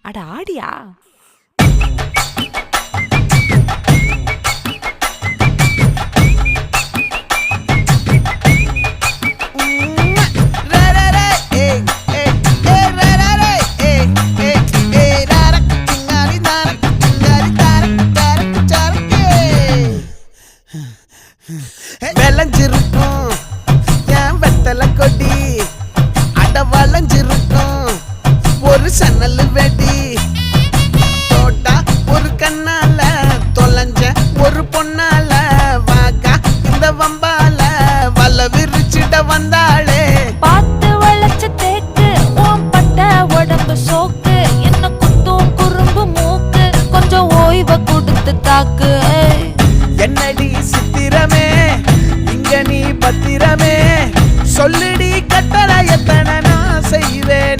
அட ஆடியா? விளைஞ்சிருக்கும் என் வெத்தலை கொடி, அட வளைஞ்சிருக்கும் ஒரு சன்னல் வெடி. தோட்டா ஒரு கண்ணால தொலைஞ்ச ஒரு பொண்ணால வாக்கா இந்த வம்பால வல விரிச்சிட வந்தாளே. பார்த்து வளைச்ச தேக்கு ஓம் பட்ட உடம்பு சோக்கு, என்ன குத்தும் குறும்பு மூக்கு, கொஞ்சம் ஓய்வை கொடுத்து தாக்கு. என்னடி சித்திரமே இங்க நீ பத்திரமே, சொல்லுடி கட்டளை எத்தனை நான் செய்வேன்.